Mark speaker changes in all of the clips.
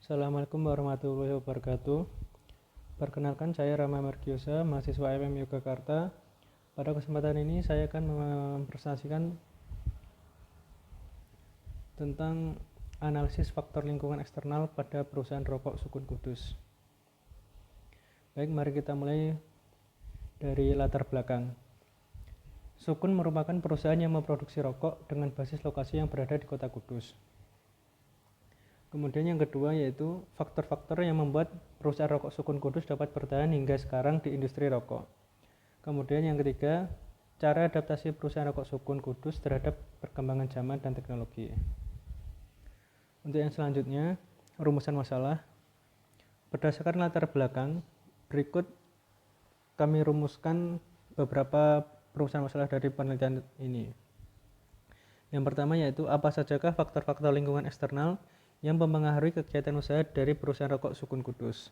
Speaker 1: Assalamualaikum warahmatullahi wabarakatuh. Perkenalkan, saya Rama Margiosa, mahasiswa MM Yogyakarta. Pada kesempatan ini saya akan mempresentasikan tentang analisis faktor lingkungan eksternal pada perusahaan rokok Sukun Kudus. Baik, mari kita mulai dari latar belakang. Sukun merupakan perusahaan yang memproduksi rokok dengan basis lokasi yang berada di kota Kudus. Kemudian yang kedua yaitu faktor-faktor yang membuat perusahaan rokok Sukun Kudus dapat bertahan hingga sekarang di industri rokok. Kemudian yang ketiga, cara adaptasi perusahaan rokok Sukun Kudus terhadap perkembangan zaman dan teknologi. Untuk yang selanjutnya, rumusan masalah. Berdasarkan latar belakang, berikut kami rumuskan beberapa rumusan masalah dari penelitian ini. Yang pertama yaitu apa sajakah faktor-faktor lingkungan eksternal yang mempengaruhi kegiatan usaha dari perusahaan rokok Sukun Kudus.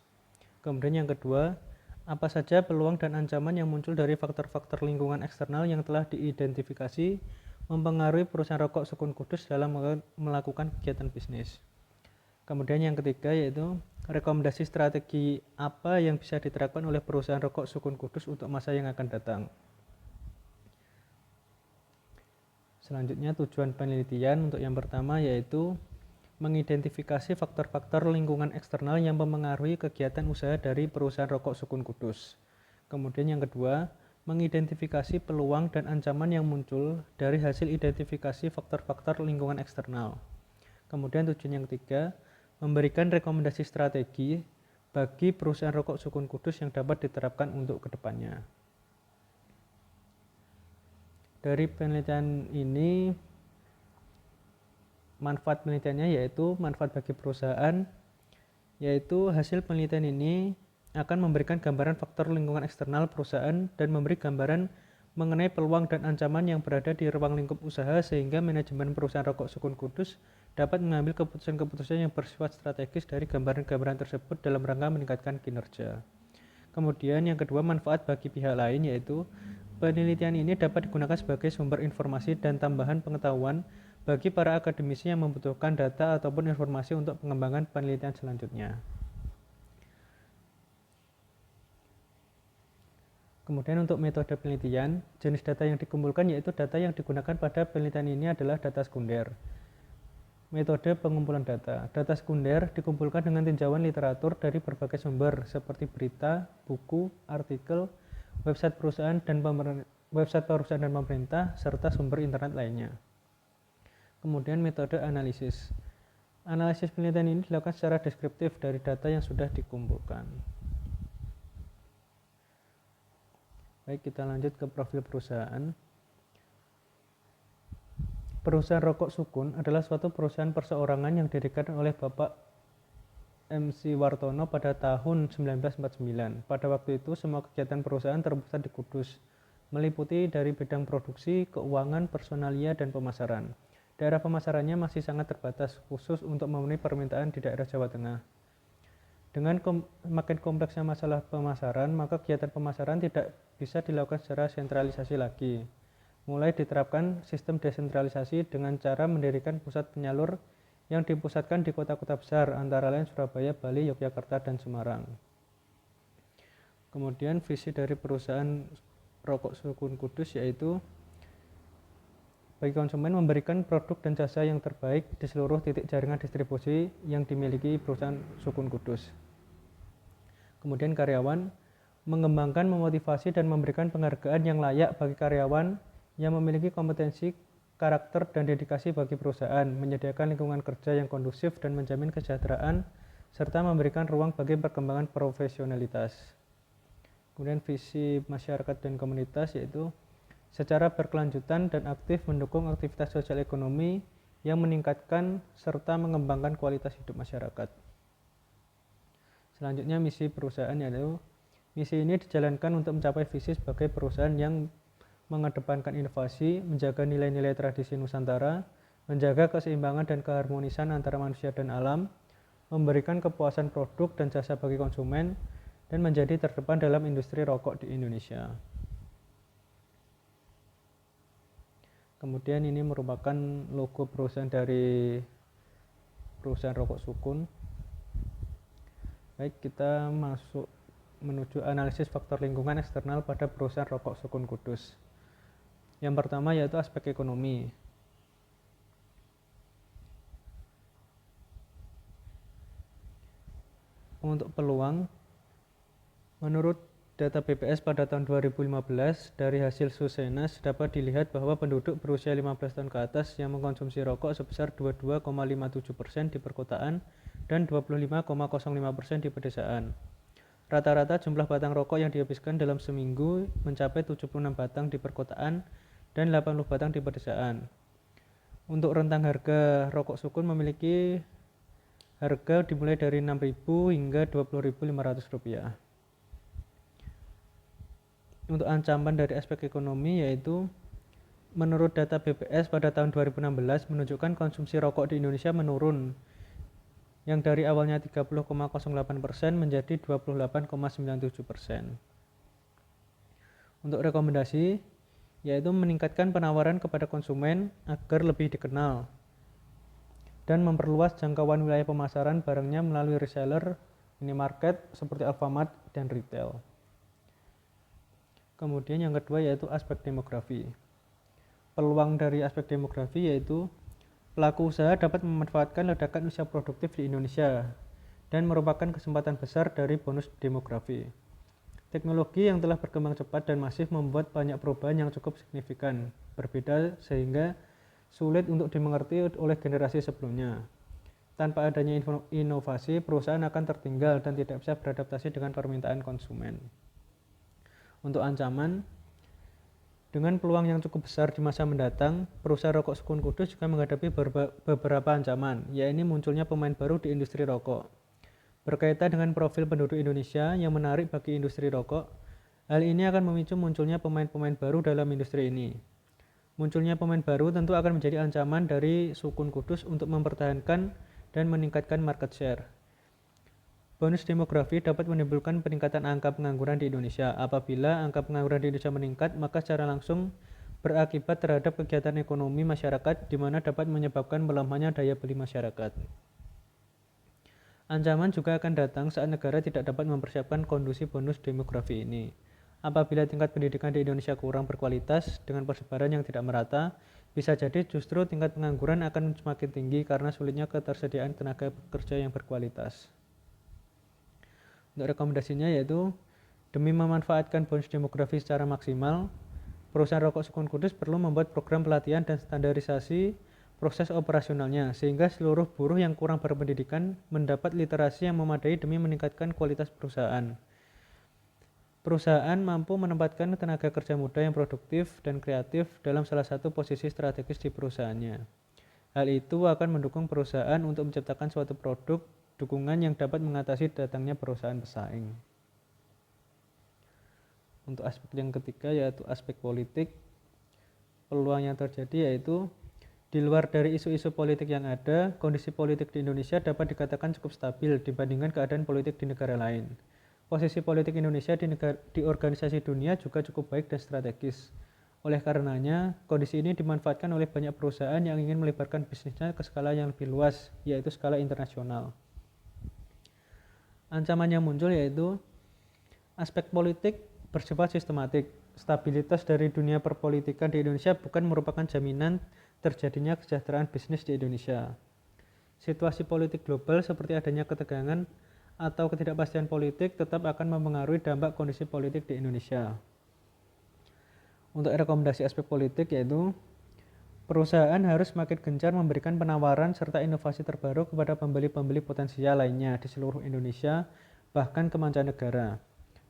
Speaker 1: Kemudian yang kedua, apa saja peluang dan ancaman yang muncul dari faktor-faktor lingkungan eksternal yang telah diidentifikasi mempengaruhi perusahaan rokok Sukun Kudus dalam melakukan kegiatan bisnis. Kemudian yang ketiga yaitu rekomendasi strategi apa yang bisa diterapkan oleh perusahaan rokok Sukun Kudus untuk masa yang akan datang. Selanjutnya tujuan penelitian untuk yang pertama yaitu mengidentifikasi faktor-faktor lingkungan eksternal yang mempengaruhi kegiatan usaha dari perusahaan rokok Sukun Kudus. Kemudian yang kedua, mengidentifikasi peluang dan ancaman yang muncul dari hasil identifikasi faktor-faktor lingkungan eksternal. Kemudian tujuan yang ketiga, memberikan rekomendasi strategi bagi perusahaan rokok Sukun Kudus yang dapat diterapkan untuk kedepannya. Dari penelitian ini, manfaat penelitiannya yaitu manfaat bagi perusahaan, yaitu hasil penelitian ini akan memberikan gambaran faktor lingkungan eksternal perusahaan dan memberi gambaran mengenai peluang dan ancaman yang berada di ruang lingkup usaha sehingga manajemen perusahaan rokok Sukun Kudus dapat mengambil keputusan-keputusan yang bersifat strategis dari gambaran-gambaran tersebut dalam rangka meningkatkan kinerja. Kemudian yang kedua, manfaat bagi pihak lain yaitu penelitian ini dapat digunakan sebagai sumber informasi dan tambahan pengetahuan bagi para akademisi yang membutuhkan data ataupun informasi untuk pengembangan penelitian selanjutnya. Kemudian untuk metode penelitian, jenis data yang dikumpulkan yaitu data yang digunakan pada penelitian ini adalah data sekunder. Metode pengumpulan data. Data sekunder dikumpulkan dengan tinjauan literatur dari berbagai sumber seperti berita, buku, artikel, website perusahaan dan pemerintah, serta sumber internet lainnya. Kemudian metode analisis. Analisis penelitian ini dilakukan secara deskriptif dari data yang sudah dikumpulkan. Baik, kita lanjut ke profil perusahaan. Perusahaan rokok Sukun adalah suatu perusahaan perseorangan yang didirikan oleh Bapak MC Wartono pada tahun 1949. Pada waktu itu, semua kegiatan perusahaan terpusat di Kudus, meliputi dari bidang produksi, keuangan, personalia, dan pemasaran. Daerah pemasarannya masih sangat terbatas, khusus untuk memenuhi permintaan di daerah Jawa Tengah. Dengan makin kompleksnya masalah pemasaran, maka kegiatan pemasaran tidak bisa dilakukan secara sentralisasi lagi. Mulai diterapkan sistem desentralisasi dengan cara mendirikan pusat penyalur yang dipusatkan di kota-kota besar, antara lain Surabaya, Bali, Yogyakarta, dan Semarang. Kemudian visi dari perusahaan rokok Sukun Kudus yaitu bagi konsumen memberikan produk dan jasa yang terbaik di seluruh titik jaringan distribusi yang dimiliki perusahaan Sukun Kudus. Kemudian karyawan, mengembangkan, memotivasi, dan memberikan penghargaan yang layak bagi karyawan yang memiliki kompetensi, karakter, dan dedikasi bagi perusahaan, menyediakan lingkungan kerja yang kondusif dan menjamin kesejahteraan, serta memberikan ruang bagi perkembangan profesionalitas. Kemudian visi masyarakat dan komunitas yaitu secara berkelanjutan dan aktif mendukung aktivitas sosial ekonomi yang meningkatkan serta mengembangkan kualitas hidup masyarakat. Selanjutnya misi perusahaan yaitu misi ini dijalankan untuk mencapai visi sebagai perusahaan yang mengedepankan inovasi, menjaga nilai-nilai tradisi Nusantara, menjaga keseimbangan dan keharmonisan antara manusia dan alam, memberikan kepuasan produk dan jasa bagi konsumen, dan menjadi terdepan dalam industri rokok di Indonesia. Kemudian ini merupakan logo perusahaan dari perusahaan rokok Sukun. Baik, kita masuk menuju analisis faktor lingkungan eksternal pada perusahaan rokok Sukun Kudus. Yang pertama yaitu aspek ekonomi. Untuk peluang, menurut data BPS pada tahun 2015 dari hasil Susenas dapat dilihat bahwa penduduk berusia 15 tahun ke atas yang mengkonsumsi rokok sebesar 22,57% di perkotaan dan 25,05% di pedesaan. Rata-rata jumlah batang rokok yang dihabiskan dalam seminggu mencapai 76 batang di perkotaan dan 80 batang di pedesaan. Untuk rentang harga rokok Sukun memiliki harga dimulai dari Rp6.000 hingga Rp20.500. Untuk ancaman dari aspek ekonomi yaitu menurut data BPS pada tahun 2016 menunjukkan konsumsi rokok di Indonesia menurun yang dari awalnya 30,08% menjadi 28,97%. Untuk rekomendasi yaitu meningkatkan penawaran kepada konsumen agar lebih dikenal dan memperluas jangkauan wilayah pemasaran barangnya melalui reseller, minimarket seperti Alfamart dan retail. Kemudian yang kedua yaitu aspek demografi. Peluang dari aspek demografi yaitu pelaku usaha dapat memanfaatkan ledakan usia produktif di Indonesia dan merupakan kesempatan besar dari bonus demografi. Teknologi yang telah berkembang cepat dan masif membuat banyak perubahan yang cukup signifikan, berbeda sehingga sulit untuk dimengerti oleh generasi sebelumnya. Tanpa adanya inovasi, perusahaan akan tertinggal dan tidak bisa beradaptasi dengan permintaan konsumen. Untuk ancaman, dengan peluang yang cukup besar di masa mendatang, perusahaan rokok Sukun Kudus juga menghadapi beberapa ancaman, yaitu munculnya pemain baru di industri rokok. Berkaitan dengan profil penduduk Indonesia yang menarik bagi industri rokok, hal ini akan memicu munculnya pemain-pemain baru dalam industri ini. Munculnya pemain baru tentu akan menjadi ancaman dari Sukun Kudus untuk mempertahankan dan meningkatkan market share. Bonus demografi dapat menimbulkan peningkatan angka pengangguran di Indonesia. Apabila angka pengangguran di Indonesia meningkat, maka secara langsung berakibat terhadap kegiatan ekonomi masyarakat, di mana dapat menyebabkan melemahnya daya beli masyarakat. Ancaman juga akan datang saat negara tidak dapat mempersiapkan kondisi bonus demografi ini. Apabila tingkat pendidikan di Indonesia kurang berkualitas dengan persebaran yang tidak merata, bisa jadi justru tingkat pengangguran akan semakin tinggi karena sulitnya ketersediaan tenaga kerja yang berkualitas. Untuk rekomendasinya yaitu demi memanfaatkan bonus demografi secara maksimal, perusahaan rokok Sukun Kudus perlu membuat program pelatihan dan standarisasi proses operasionalnya sehingga seluruh buruh yang kurang berpendidikan mendapat literasi yang memadai demi meningkatkan kualitas perusahaan. Perusahaan mampu menempatkan tenaga kerja muda yang produktif dan kreatif dalam salah satu posisi strategis di perusahaannya. Hal itu akan mendukung perusahaan untuk menciptakan suatu produk dukungan yang dapat mengatasi datangnya perusahaan pesaing. Untuk aspek yang ketiga yaitu aspek politik. Peluang yang terjadi yaitu di luar dari isu-isu politik yang ada, kondisi politik di Indonesia dapat dikatakan cukup stabil dibandingkan keadaan politik di negara lain. Posisi politik Indonesia di organisasi dunia juga cukup baik dan strategis. Oleh karenanya, kondisi ini dimanfaatkan oleh banyak perusahaan yang ingin melebarkan bisnisnya ke skala yang lebih luas, yaitu skala internasional. Ancaman yang muncul yaitu aspek politik bersifat sistematik. Stabilitas dari dunia perpolitikan di Indonesia bukan merupakan jaminan terjadinya kesejahteraan bisnis di Indonesia. Situasi politik global seperti adanya ketegangan atau ketidakpastian politik tetap akan mempengaruhi dampak kondisi politik di Indonesia. Untuk rekomendasi aspek politik yaitu perusahaan harus semakin gencar memberikan penawaran serta inovasi terbaru kepada pembeli-pembeli potensial lainnya di seluruh Indonesia, bahkan ke mancanegara,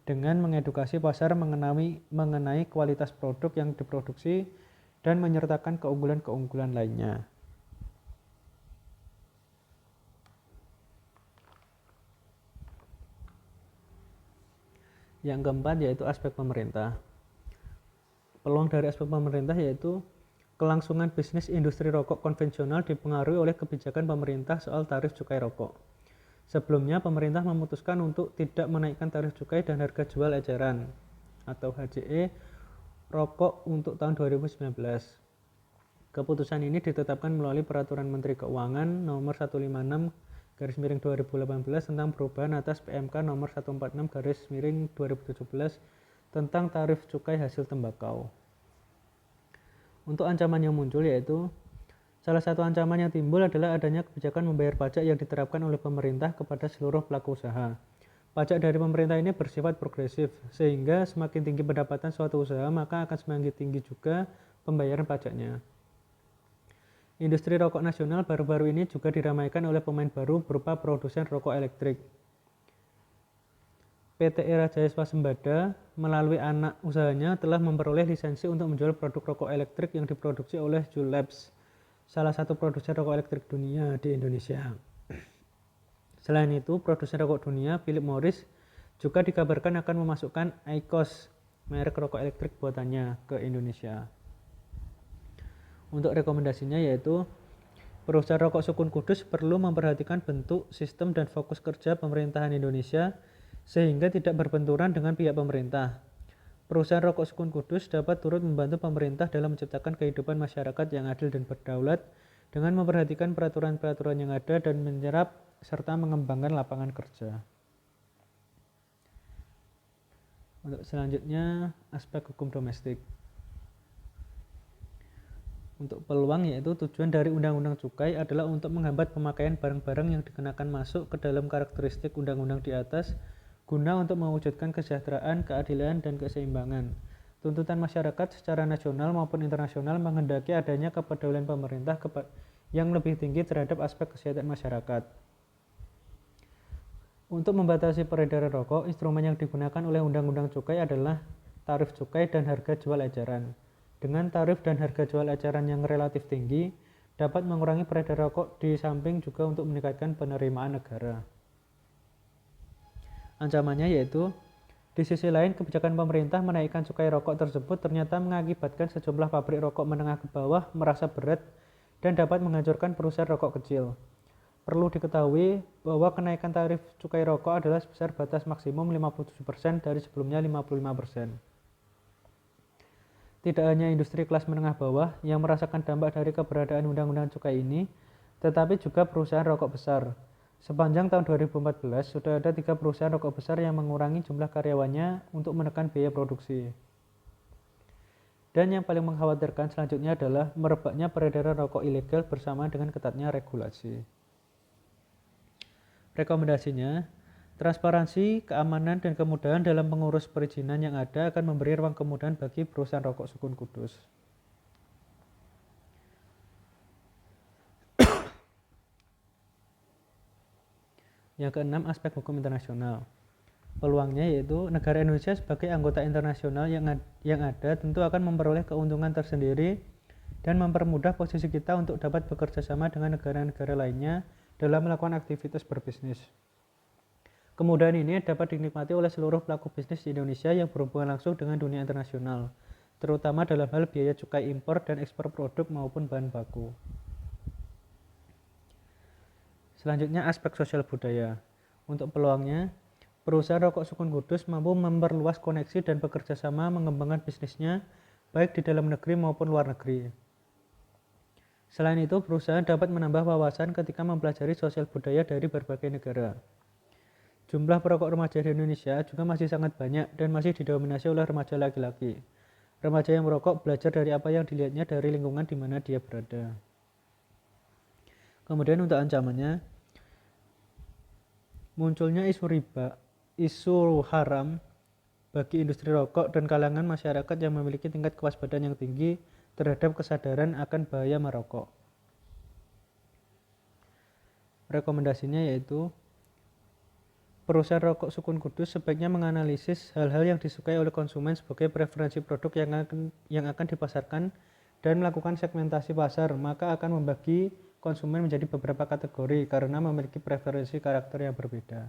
Speaker 1: dengan mengedukasi pasar mengenai kualitas produk yang diproduksi dan menyertakan keunggulan-keunggulan lainnya. Yang keempat yaitu aspek pemerintah. Peluang dari aspek pemerintah yaitu kelangsungan bisnis industri rokok konvensional dipengaruhi oleh kebijakan pemerintah soal tarif cukai rokok. Sebelumnya, pemerintah memutuskan untuk tidak menaikkan tarif cukai dan harga jual eceran atau HJE rokok untuk tahun 2019. Keputusan ini ditetapkan melalui Peraturan Menteri Keuangan Nomor 156 2018 tentang perubahan atas PMK nomor 146/2017 tentang tarif cukai hasil tembakau. Untuk ancaman yang muncul yaitu salah satu ancaman yang timbul adalah adanya kebijakan membayar pajak yang diterapkan oleh pemerintah kepada seluruh pelaku usaha. Pajak dari pemerintah ini bersifat progresif, sehingga semakin tinggi pendapatan suatu usaha, maka akan semakin tinggi juga pembayaran pajaknya. Industri rokok nasional baru-baru ini juga diramaikan oleh pemain baru berupa produsen rokok elektrik. PT Era Jaya Swasembada melalui anak usahanya telah memperoleh lisensi untuk menjual produk rokok elektrik yang diproduksi oleh Juul Labs, salah satu produsen rokok elektrik dunia di Indonesia. Selain itu, produsen rokok dunia Philip Morris juga dikabarkan akan memasukkan IQOS, merek rokok elektrik buatannya, ke Indonesia. Untuk rekomendasinya yaitu perusahaan rokok Sukun Kudus perlu memperhatikan bentuk, sistem, dan fokus kerja pemerintahan Indonesia sehingga tidak berbenturan dengan pihak pemerintah. Perusahaan rokok Sukun Kudus dapat turut membantu pemerintah dalam menciptakan kehidupan masyarakat yang adil dan berdaulat dengan memperhatikan peraturan-peraturan yang ada dan menyerap serta mengembangkan lapangan kerja. Untuk selanjutnya, aspek hukum domestik. Untuk peluang yaitu tujuan dari Undang-Undang Cukai adalah untuk menghambat pemakaian barang-barang yang dikenakan masuk ke dalam karakteristik undang-undang di atas guna untuk mewujudkan kesejahteraan, keadilan, dan keseimbangan. Tuntutan masyarakat secara nasional maupun internasional menghendaki adanya kepedulian pemerintah yang lebih tinggi terhadap aspek kesehatan masyarakat. Untuk membatasi peredaran rokok, instrumen yang digunakan oleh Undang-Undang Cukai adalah tarif cukai dan harga jual eceran. Dengan tarif dan harga jual eceran yang relatif tinggi, dapat mengurangi peredaran rokok di samping juga untuk meningkatkan penerimaan negara. Ancamannya yaitu, di sisi lain kebijakan pemerintah menaikkan cukai rokok tersebut ternyata mengakibatkan sejumlah pabrik rokok menengah ke bawah merasa berat dan dapat menghancurkan perusahaan rokok kecil. Perlu diketahui bahwa kenaikan tarif cukai rokok adalah sebesar batas maksimum 57% dari sebelumnya 55%. Tidak hanya industri kelas menengah bawah yang merasakan dampak dari keberadaan undang-undang cukai ini, tetapi juga perusahaan rokok besar. Sepanjang tahun 2014, sudah ada 3 perusahaan rokok besar yang mengurangi jumlah karyawannya untuk menekan biaya produksi. Dan yang paling mengkhawatirkan selanjutnya adalah merebaknya peredaran rokok ilegal bersama dengan ketatnya regulasi. Rekomendasinya, transparansi, keamanan, dan kemudahan dalam pengurus perizinan yang ada akan memberi ruang kemudahan bagi perusahaan rokok Sukun Kudus. Yang keenam, aspek hukum internasional. Peluangnya yaitu negara Indonesia sebagai anggota internasional yang ada tentu akan memperoleh keuntungan tersendiri dan mempermudah posisi kita untuk dapat bekerja sama dengan negara-negara lainnya dalam melakukan aktivitas berbisnis. Kemudahan ini dapat dinikmati oleh seluruh pelaku bisnis di Indonesia yang berhubungan langsung dengan dunia internasional, terutama dalam hal biaya cukai impor dan ekspor produk maupun bahan baku. Selanjutnya, aspek sosial budaya. Untuk peluangnya, perusahaan rokok Sukun Kudus mampu memperluas koneksi dan bekerja sama mengembangkan bisnisnya baik di dalam negeri maupun luar negeri. Selain itu, perusahaan dapat menambah wawasan ketika mempelajari sosial budaya dari berbagai negara. Jumlah perokok remaja di Indonesia juga masih sangat banyak dan masih didominasi oleh remaja laki-laki. Remaja yang merokok belajar dari apa yang dilihatnya dari lingkungan di mana dia berada. Kemudian untuk ancamannya, munculnya isu riba, isu haram bagi industri rokok dan kalangan masyarakat yang memiliki tingkat kewaspadaan yang tinggi terhadap kesadaran akan bahaya merokok. Rekomendasinya yaitu, perusahaan rokok Sukun Kudus sebaiknya menganalisis hal-hal yang disukai oleh konsumen sebagai preferensi produk yang akan dipasarkan dan melakukan segmentasi pasar, maka akan membagi konsumen menjadi beberapa kategori karena memiliki preferensi karakter yang berbeda.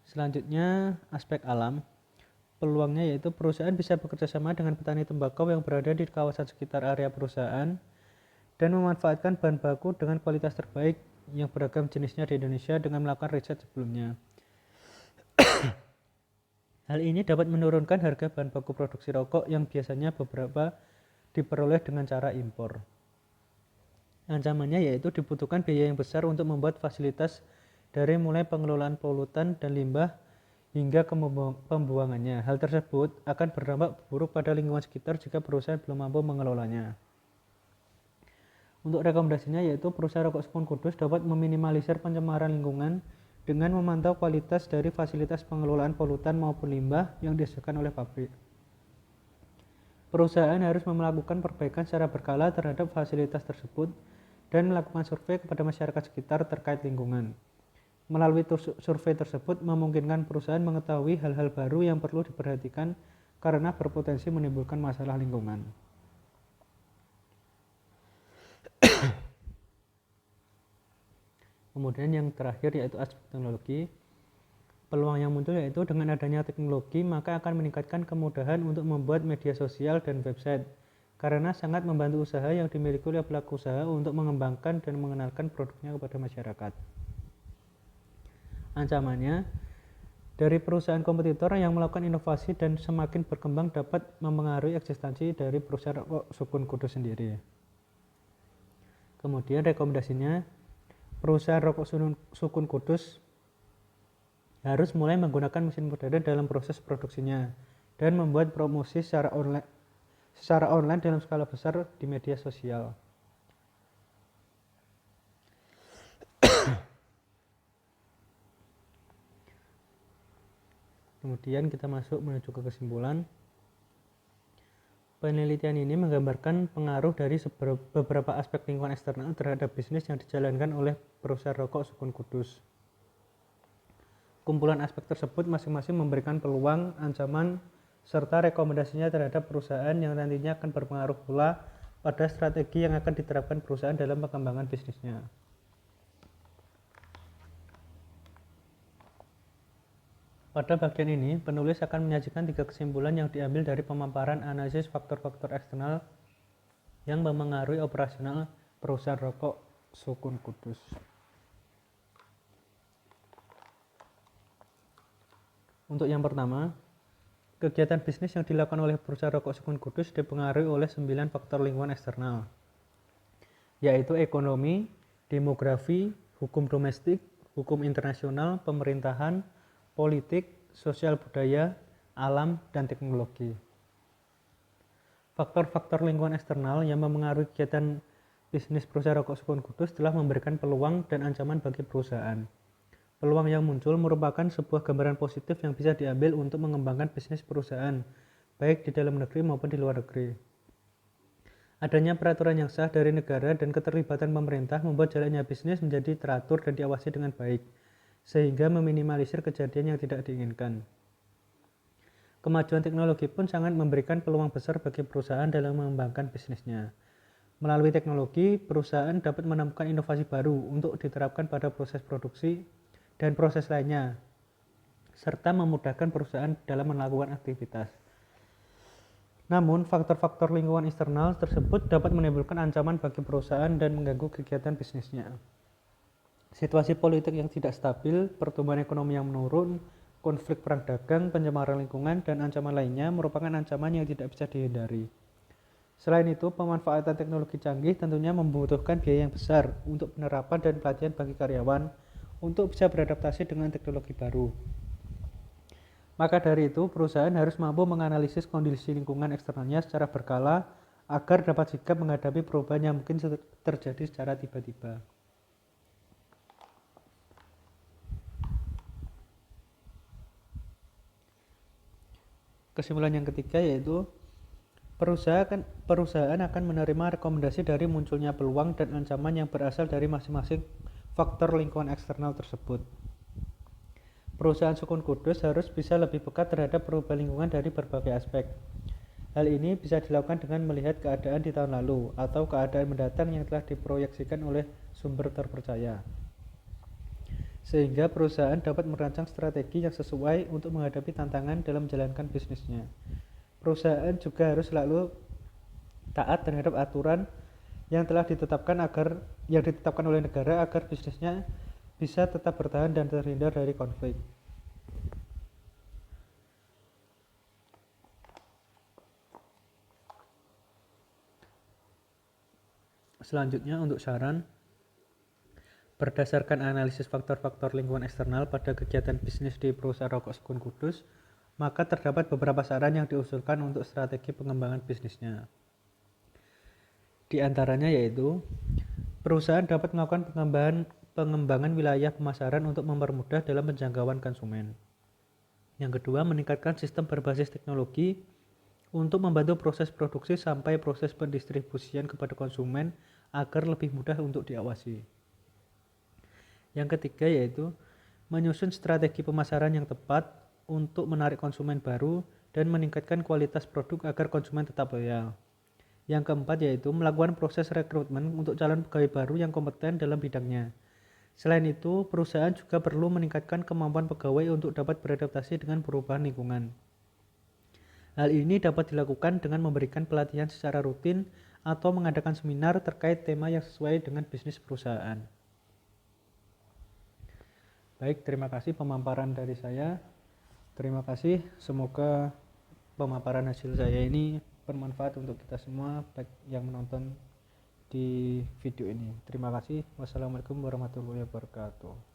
Speaker 1: Selanjutnya, aspek alam. Peluangnya yaitu perusahaan bisa bekerja sama dengan petani tembakau yang berada di kawasan sekitar area perusahaan dan memanfaatkan bahan baku dengan kualitas terbaik yang beragam jenisnya di Indonesia dengan melakukan riset sebelumnya. Hal ini dapat menurunkan harga bahan baku produksi rokok yang biasanya beberapa diperoleh dengan cara impor. Ancamannya yaitu dibutuhkan biaya yang besar untuk membuat fasilitas dari mulai pengelolaan polutan dan limbah hingga ke pembuangannya. Hal tersebut akan berdampak buruk pada lingkungan sekitar jika perusahaan belum mampu mengelolanya. Untuk rekomendasinya yaitu perusahaan rokok Sukun Kudus dapat meminimalisir pencemaran lingkungan dengan memantau kualitas dari fasilitas pengelolaan polutan maupun limbah yang disediakan oleh pabrik. Perusahaan harus melakukan perbaikan secara berkala terhadap fasilitas tersebut dan melakukan survei kepada masyarakat sekitar terkait lingkungan. Melalui survei tersebut memungkinkan perusahaan mengetahui hal-hal baru yang perlu diperhatikan karena berpotensi menimbulkan masalah lingkungan. Kemudian yang terakhir yaitu aspek teknologi. Peluang yang muncul yaitu dengan adanya teknologi maka akan meningkatkan kemudahan untuk membuat media sosial dan website karena sangat membantu usaha yang dimiliki oleh pelaku usaha untuk mengembangkan dan mengenalkan produknya kepada masyarakat. Ancamannya, dari perusahaan kompetitor yang melakukan inovasi dan semakin berkembang dapat memengaruhi eksistensi dari perusahaan rokok Sukun Kudus sendiri. Kemudian rekomendasinya, perusahaan rokok Sukun Kudus harus mulai menggunakan mesin modern dalam proses produksinya dan membuat promosi secara online dalam skala besar di media sosial. Kemudian kita masuk menuju ke kesimpulan. Penelitian ini menggambarkan pengaruh dari beberapa aspek lingkungan eksternal terhadap bisnis yang dijalankan oleh perusahaan rokok Sukun Kudus. Kumpulan aspek tersebut masing-masing memberikan peluang, ancaman, serta rekomendasinya terhadap perusahaan yang nantinya akan berpengaruh pula pada strategi yang akan diterapkan perusahaan dalam pengembangan bisnisnya. Pada bagian ini, penulis akan menyajikan 3 kesimpulan yang diambil dari pemaparan analisis faktor-faktor eksternal yang memengaruhi operasional perusahaan rokok Sukun Kudus. Untuk yang pertama, kegiatan bisnis yang dilakukan oleh perusahaan rokok Sukun Kudus dipengaruhi oleh 9 faktor lingkungan eksternal, yaitu ekonomi, demografi, hukum domestik, hukum internasional, pemerintahan, politik, sosial budaya, alam, dan teknologi. Faktor-faktor lingkungan eksternal yang memengaruhi kegiatan bisnis perusahaan rokok Sukun Kudus telah memberikan peluang dan ancaman bagi perusahaan. Peluang yang muncul merupakan sebuah gambaran positif yang bisa diambil untuk mengembangkan bisnis perusahaan, baik di dalam negeri maupun di luar negeri. Adanya peraturan yang sah dari negara dan keterlibatan pemerintah membuat jalannya bisnis menjadi teratur dan diawasi dengan baik, sehingga meminimalisir kejadian yang tidak diinginkan. Kemajuan teknologi pun sangat memberikan peluang besar bagi perusahaan dalam mengembangkan bisnisnya. Melalui teknologi, perusahaan dapat menemukan inovasi baru untuk diterapkan pada proses produksi dan proses lainnya, serta memudahkan perusahaan dalam melakukan aktivitas. Namun, faktor-faktor lingkungan eksternal tersebut dapat menimbulkan ancaman bagi perusahaan dan mengganggu kegiatan bisnisnya. Situasi politik yang tidak stabil, pertumbuhan ekonomi yang menurun, konflik perang dagang, pencemaran lingkungan, dan ancaman lainnya merupakan ancaman yang tidak bisa dihindari. Selain itu, pemanfaatan teknologi canggih tentunya membutuhkan biaya yang besar untuk penerapan dan pelatihan bagi karyawan untuk bisa beradaptasi dengan teknologi baru. Maka dari itu, perusahaan harus mampu menganalisis kondisi lingkungan eksternalnya secara berkala agar dapat sigap menghadapi perubahan yang mungkin terjadi secara tiba-tiba. Kesimpulan yang ketiga yaitu perusahaan akan menerima rekomendasi dari munculnya peluang dan ancaman yang berasal dari masing-masing faktor lingkungan eksternal tersebut. Perusahaan Sukun Kudus harus bisa lebih peka terhadap perubahan lingkungan dari berbagai aspek. Hal ini bisa dilakukan dengan melihat keadaan di tahun lalu atau keadaan mendatang yang telah diproyeksikan oleh sumber terpercaya. Sehingga perusahaan dapat merancang strategi yang sesuai untuk menghadapi tantangan dalam menjalankan bisnisnya. Perusahaan juga harus selalu taat terhadap aturan yang telah ditetapkan oleh negara agar bisnisnya bisa tetap bertahan dan terhindar dari konflik. Selanjutnya untuk saran, berdasarkan analisis faktor-faktor lingkungan eksternal pada kegiatan bisnis di perusahaan rokok Sukun Kudus, maka terdapat beberapa saran yang diusulkan untuk strategi pengembangan bisnisnya. Di antaranya yaitu, perusahaan dapat melakukan pengembangan wilayah pemasaran untuk mempermudah dalam penjangkauan konsumen. Yang kedua, meningkatkan sistem berbasis teknologi untuk membantu proses produksi sampai proses pendistribusian kepada konsumen agar lebih mudah untuk diawasi. Yang ketiga yaitu menyusun strategi pemasaran yang tepat untuk menarik konsumen baru dan meningkatkan kualitas produk agar konsumen tetap loyal. Yang keempat yaitu melakukan proses rekrutmen untuk calon pegawai baru yang kompeten dalam bidangnya. Selain itu, perusahaan juga perlu meningkatkan kemampuan pegawai untuk dapat beradaptasi dengan perubahan lingkungan. Hal ini dapat dilakukan dengan memberikan pelatihan secara rutin atau mengadakan seminar terkait tema yang sesuai dengan bisnis perusahaan. Baik, terima kasih pemaparan dari saya. Terima kasih, semoga pemaparan hasil saya ini bermanfaat untuk kita semua, baik yang menonton di video ini. Terima kasih. Wassalamualaikum warahmatullahi wabarakatuh.